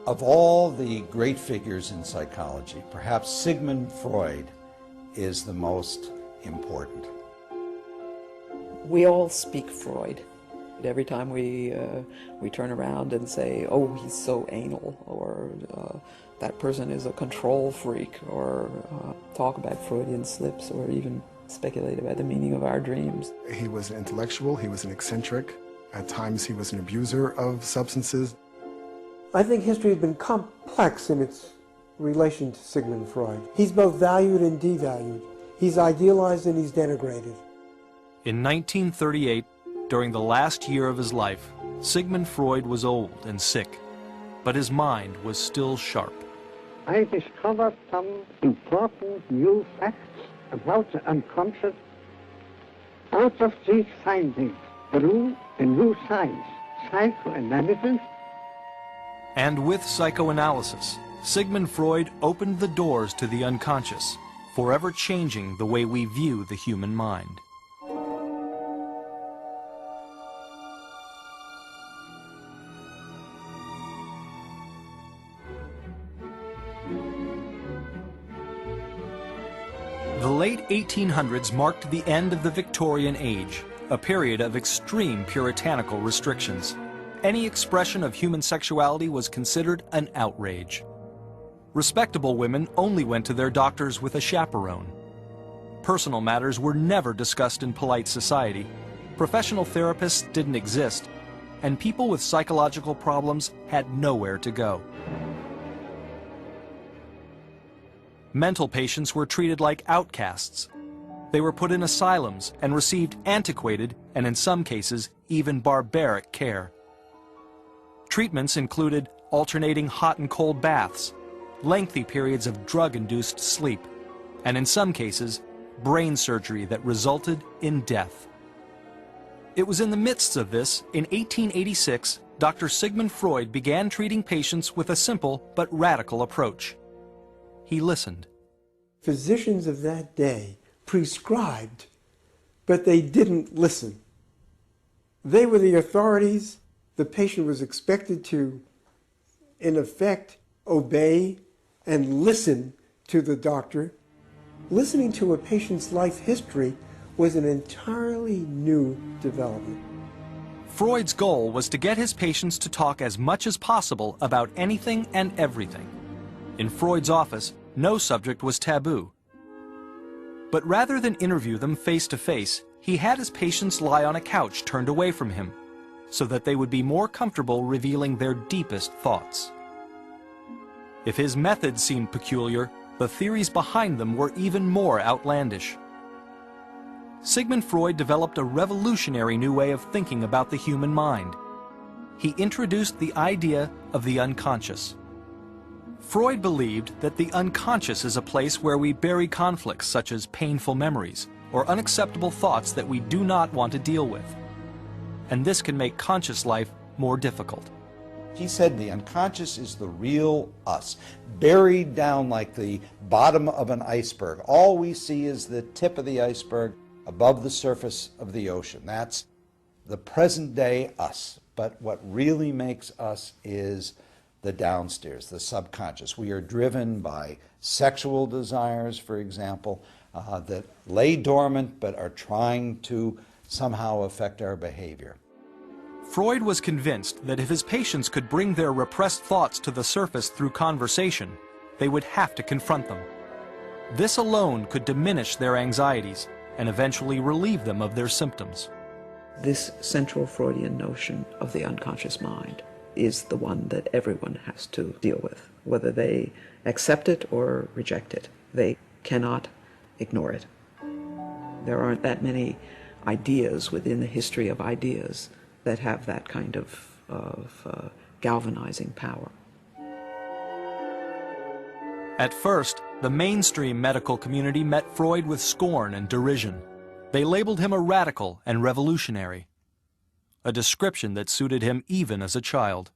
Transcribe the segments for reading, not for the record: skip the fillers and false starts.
Of all the great figures in psychology, perhaps Sigmund Freud is the most important. We all speak Freud. Every time we turn around and say, oh, he's so anal, or that person is a control freak, or talk about Freudian slips, or even speculate about the meaning of our dreams. He was an intellectual, he was an eccentric. At times he was an abuser of substances. I think history has been complex in its relation to Sigmund Freud. He's both valued and devalued. He's idealized and he's denigrated. In 1938, during the last year of his life, Sigmund Freud was old and sick, but his mind was still sharp. I discovered some important new facts about the unconscious. Out of these findings grew a new science, psychoanalysis. And with psychoanalysis, Sigmund Freud opened the doors to the unconscious, forever changing the way we view the human mind. The late 1800s marked the end of the Victorian Age, a period of extreme puritanical restrictions. Any expression of human sexuality was considered an outrage. Respectable women only went to their doctors with a chaperone. Personal matters were never discussed in polite society. Professional therapists didn't exist, and people with psychological problems had nowhere to go. Mental patients were treated like outcasts. They were put in asylums and received antiquated, and in some cases, even barbaric care. Treatments included alternating hot and cold baths, lengthy periods of drug-induced sleep, and in some cases, brain surgery that resulted in death. It was in the midst of this, in 1886, Dr. Sigmund Freud began treating patients with a simple but radical approach. He listened. Physicians of that day prescribed, but they didn't listen. They were the authorities. The patient was expected to, in effect, obey and listen to the doctor. Listening to a patient's life history was an entirely new development. Freud's goal was to get his patients to talk as much as possible about anything and everything. In Freud's office, no subject was taboo. But rather than interview them face to face, he had his patients lie on a couch turned away from him, so that they would be more comfortable revealing their deepest thoughts. If his methods seemed peculiar, the theories behind them were even more outlandish. Sigmund Freud developed a revolutionary new way of thinking about the human mind. He introduced the idea of the unconscious. Freud believed that the unconscious is a place where we bury conflicts such as painful memories or unacceptable thoughts that we do not want to deal with. And this can make conscious life more difficult. He said the unconscious is the real us, buried down like the bottom of an iceberg. All we see is the tip of the iceberg above the surface of the ocean. That's the present day us. But what really makes us is the downstairs, the subconscious. We are driven by sexual desires, for example, that lay dormant but are trying to somehow affect our behavior. Freud was convinced that if his patients could bring their repressed thoughts to the surface through conversation, they would have to confront them. This alone could diminish their anxieties and eventually relieve them of their symptoms. This central Freudian notion of the unconscious mind is the one that everyone has to deal with, whether they accept it or reject it. They cannot ignore it. There aren't that many ideas within the history of ideas that have that kind of galvanizing power. At first, the mainstream medical community met Freud with scorn and derision. They labeled him a radical and revolutionary, a description that suited him even as a child.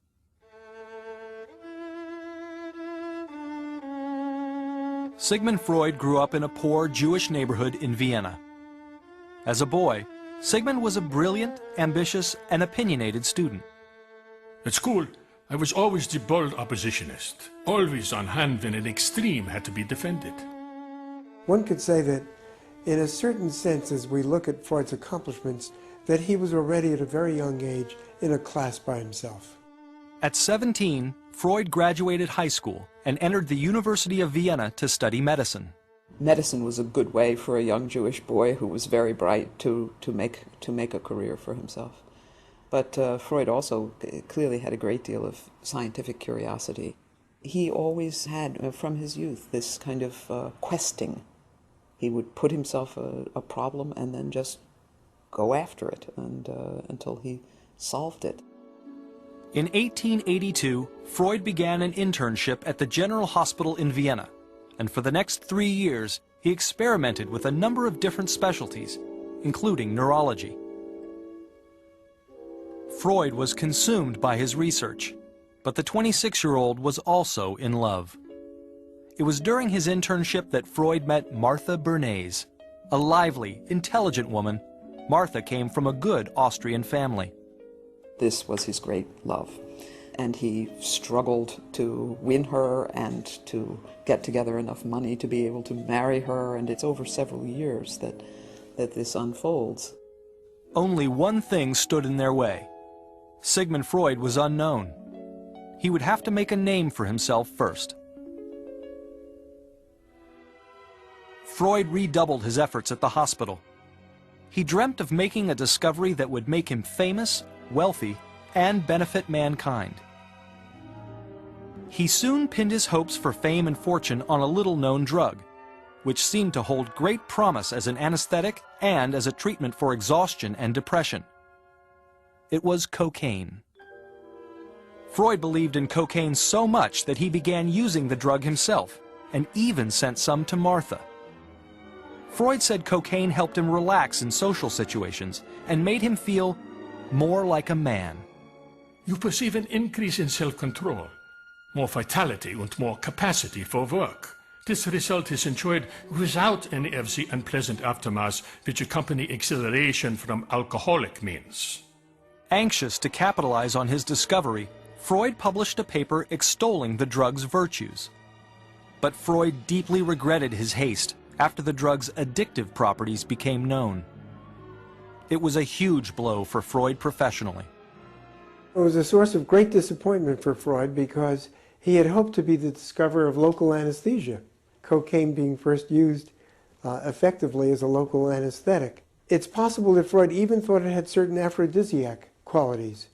Sigmund Freud grew up in a poor Jewish neighborhood in Vienna. As a boy, Sigmund was a brilliant, ambitious, and opinionated student. At school, I was always the bold oppositionist, always on hand when an extreme had to be defended. One could say that, in a certain sense, as we look at Freud's accomplishments, that he was already at a very young age in a class by himself. At 17, Freud graduated high school and entered the University of Vienna to study medicine. Medicine was a good way for a young Jewish boy who was very bright to make a career for himself. But Freud also clearly had a great deal of scientific curiosity. He always had, from his youth, this kind of questing. He would put himself a problem and then just go after it until he solved it. In 1882, Freud began an internship at the General Hospital in Vienna, and for the next 3 years, he experimented with a number of different specialties, including neurology. Freud was consumed by his research, but the 26-year-old was also in love. It was during his internship that Freud met Martha Bernays, a lively, intelligent woman. Martha came from a good Austrian family. This was his great love, and he struggled to win her and to get together enough money to be able to marry her, and it's over several years that this unfolds. Only one thing stood in their way. Sigmund Freud was unknown. He would have to make a name for himself first. Freud redoubled his efforts at the hospital. He dreamt of making a discovery that would make him famous, wealthy, and benefit mankind. He soon pinned his hopes for fame and fortune on a little-known drug, which seemed to hold great promise as an anesthetic and as a treatment for exhaustion and depression. It was cocaine. Freud believed in cocaine so much that he began using the drug himself, and even sent some to Martha. Freud said cocaine helped him relax in social situations and made him feel more like a man. You perceive an increase in self-control, more vitality and more capacity for work. This result is enjoyed without any of the unpleasant aftermath which accompany exhilaration from alcoholic means. Anxious to capitalize on his discovery, Freud published a paper extolling the drug's virtues. But Freud deeply regretted his haste after the drug's addictive properties became known. It was a huge blow for Freud professionally. It was a source of great disappointment for Freud because he had hoped to be the discoverer of local anesthesia, cocaine being first used effectively as a local anesthetic. It's possible that Freud even thought it had certain aphrodisiac qualities.